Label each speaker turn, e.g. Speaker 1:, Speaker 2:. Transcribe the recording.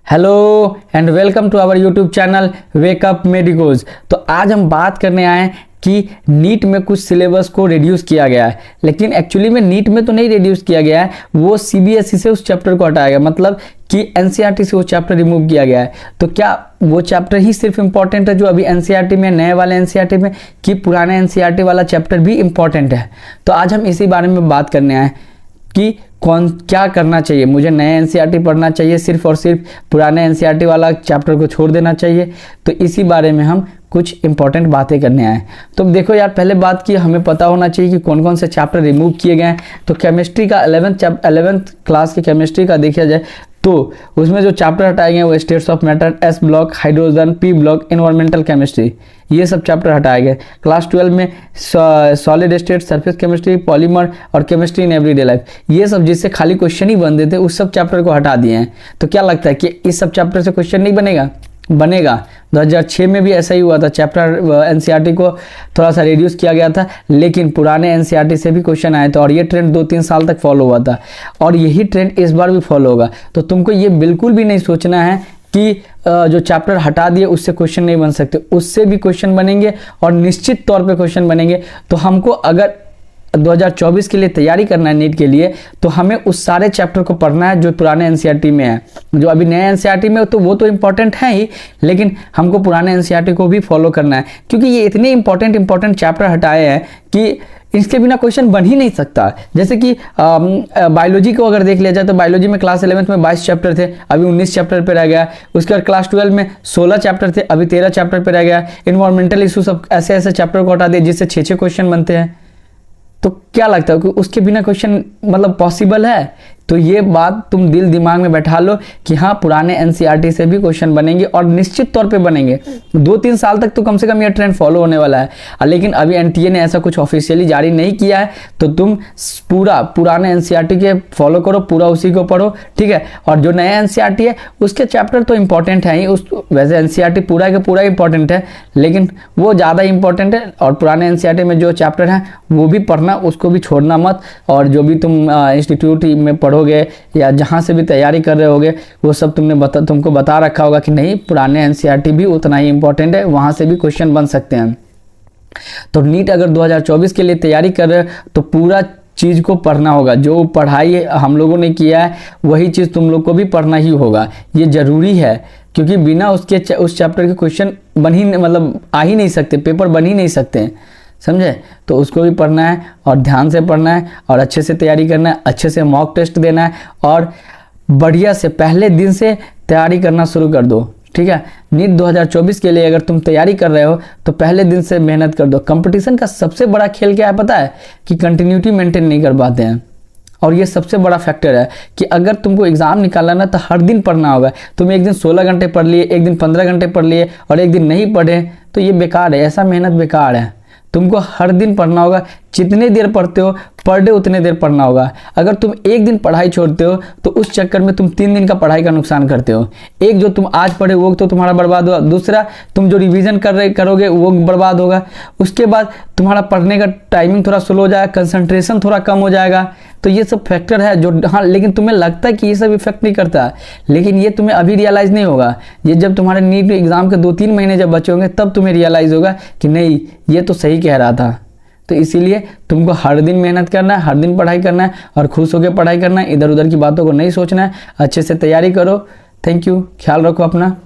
Speaker 1: Hello and welcome to our YouTube channel wake up medicos. तो आज हम बात करने आए हैं कि नीट में कुछ सिलेबस को रिड्यूस किया गया है, लेकिन एक्चुअली में नीट में तो नहीं रिड्यूस किया गया है, वो सीबीएसई से उस चैप्टर को हटाया गया, मतलब कि एनसीईआरटी से वो चैप्टर रिमूव किया गया है। तो क्या वो चैप्टर ही सिर्फ इंपॉर्टेंट है जो अभी एनसीईआरटी में, नए वाले एनसीईआरटी में, कि पुराने एनसीईआरटी वाला चैप्टर भी इंपॉर्टेंट है? तो आज हम इसी बारे में बात करने आए कि कौन क्या करना चाहिए, मुझे नए एनसीईआरटी पढ़ना चाहिए सिर्फ और सिर्फ पुराने एनसीईआरटी वाला चैप्टर को छोड़ देना चाहिए। तो इसी बारे में हम कुछ इंपॉर्टेंट बातें करने आए। तो देखो यार, पहले बात की हमें पता होना चाहिए कि कौन कौन से चैप्टर रिमूव किए गए हैं। तो केमिस्ट्री का 11th क्लास की केमिस्ट्री का देखा जाए तो उसमें जो चैप्टर हटाए गए वो states of matter, S block, hydrogen, P block, environmental chemistry, ये सब चैप्टर हटाए गए। क्लास 12 में solid state, surface chemistry, polymer और केमिस्ट्री इन एवरीडे लाइफ, ये सब जिससे खाली क्वेश्चन ही बनते थे उस सब चैप्टर को हटा दिए हैं। तो क्या लगता है कि इस सब चैप्टर से क्वेश्चन नहीं बनेगा? बनेगा। 2006 में भी ऐसा ही हुआ था, चैप्टर एनसीईआरटी को थोड़ा सा रिड्यूस किया गया था, लेकिन पुराने एनसीईआरटी से भी क्वेश्चन आए थे और ये ट्रेंड 2-3 साल तक फॉलो हुआ था और यही ट्रेंड इस बार भी फॉलो होगा। तो तुमको ये बिल्कुल भी नहीं सोचना है कि जो चैप्टर हटा दिए उससे क्वेश्चन नहीं बन सकते, उससे भी क्वेश्चन बनेंगे और निश्चित तौर पे क्वेश्चन बनेंगे। तो हमको अगर 2024 के लिए तैयारी करना है नीट के लिए, तो हमें उस सारे चैप्टर को पढ़ना है जो पुराने एनसीईआरटी में है। जो अभी नए एनसीईआरटी में तो वो तो इंपॉर्टेंट है ही, लेकिन हमको पुराने एनसीईआरटी को भी फॉलो करना है, क्योंकि ये इतने इंपॉर्टेंट चैप्टर हटाए हैं कि इसके बिना क्वेश्चन बन ही नहीं सकता। जैसे कि बायोलॉजी को अगर देख लिया जाए तो बायोलॉजी में क्लास 11th में 22 चैप्टर थे, अभी 19 चैप्टर पे रह गया। उसके बाद क्लास 12 में 16 चैप्टर थे, अभी 13 चैप्टर पे रह गया। इन्वायरमेंटल इशू, सब ऐसे ऐसे चैप्टर को हटा दिए जिससे 6-6 क्वेश्चन बनते हैं। तो क्या लगता है कि उसके बिना क्वेश्चन मतलब पॉसिबल है? तो ये बात तुम दिल दिमाग में बैठा लो कि हाँ, पुराने एनसीईआरटी से भी क्वेश्चन बनेंगे और निश्चित तौर पे बनेंगे। 2-3 साल तक तो कम से कम ये ट्रेंड फॉलो होने वाला है, लेकिन अभी एनटीए ने ऐसा कुछ ऑफिशियली जारी नहीं किया है। तो तुम पूरा पुराने एनसीईआरटी के फॉलो करो, पूरा उसी को पढ़ो, ठीक है। और जो नया एनसीईआरटी है उसके चैप्टर तो इंपॉर्टेंट है ही, उस वैसे एनसीईआरटी पूरा के पूरा इंपॉर्टेंट है, लेकिन वो ज़्यादा इंपॉर्टेंट है। और पुराने एनसीईआरटी में जो चैप्टर हैं वो भी पढ़ना, उसको भी छोड़ना मत। और जो भी तुम इंस्टीट्यूट में पढ़ोगे या जहाँ से भी तैयारी कर रहे होगे वो सब तुमको बता रखा होगा कि नहीं, पुराने एनसीईआरटी भी उतना ही इंपॉर्टेंट है, वहाँ से भी क्वेश्चन बन सकते हैं। तो नीट अगर 2024 के लिए तैयारी कर रहे हो तो पूरा चीज़ को पढ़ना होगा। जो पढ़ाई हम लोगों ने किया है वही चीज़ तुम लोग को भी पढ़ना ही होगा, ये ज़रूरी है, क्योंकि बिना उसके उस चैप्टर के क्वेश्चन बन ही मतलब आ ही नहीं सकते, पेपर बन ही नहीं सकते, समझे? तो उसको भी पढ़ना है और ध्यान से पढ़ना है और अच्छे से तैयारी करना है, अच्छे से मॉक टेस्ट देना है और बढ़िया से पहले दिन से तैयारी करना शुरू कर दो, ठीक है। नीट 2024 के लिए अगर तुम तैयारी कर रहे हो तो पहले दिन से मेहनत कर दो। कंपटीशन का सबसे बड़ा खेल क्या है पता है? कि कंटिन्यूटी मेंटेन नहीं कर पाते हैं, और ये सबसे बड़ा फैक्टर है कि अगर तुमको एग्जाम निकालना ना तो हर दिन पढ़ना होगा। तुम एक दिन 16 घंटे पढ़ लिए, एक दिन 15 घंटे पढ़ लिए और एक दिन नहीं पढ़े तो ये बेकार है, ऐसा मेहनत बेकार है। तुमको हर दिन पढ़ना होगा, जितने देर पढ़ते हो पर डे उतने देर पढ़ना होगा। अगर तुम एक दिन पढ़ाई छोड़ते हो तो उस चक्कर में तुम 3 दिन का पढ़ाई का नुकसान करते हो। एक जो तुम आज पढ़े वो तो तुम्हारा बर्बाद होगा, दूसरा तुम जो रिवीजन करोगे वो बर्बाद होगा। उसके बाद तुम्हारा पढ़ने का टाइमिंग थोड़ा स्लो हो जाएगा, कंसंट्रेशन थोड़ा कम हो जाएगा। तो ये सब फैक्टर है जो, हाँ, लेकिन तुम्हें लगता है कि ये सब इफेक्ट नहीं करता, लेकिन ये तुम्हें अभी रियलाइज नहीं होगा। ये जब तुम्हारे नीट एग्जाम के 2-3 महीने जब बचे होंगे तब तुम्हें रियलाइज होगा कि नहीं, ये तो सही कह रहा था। तो इसीलिए तुमको हर दिन मेहनत करना है, हर दिन पढ़ाई करना है और खुश होकर पढ़ाई करना है, इधर उधर की बातों को नहीं सोचना है। अच्छे से तैयारी करो। थैंक यू, ख्याल रखो अपना।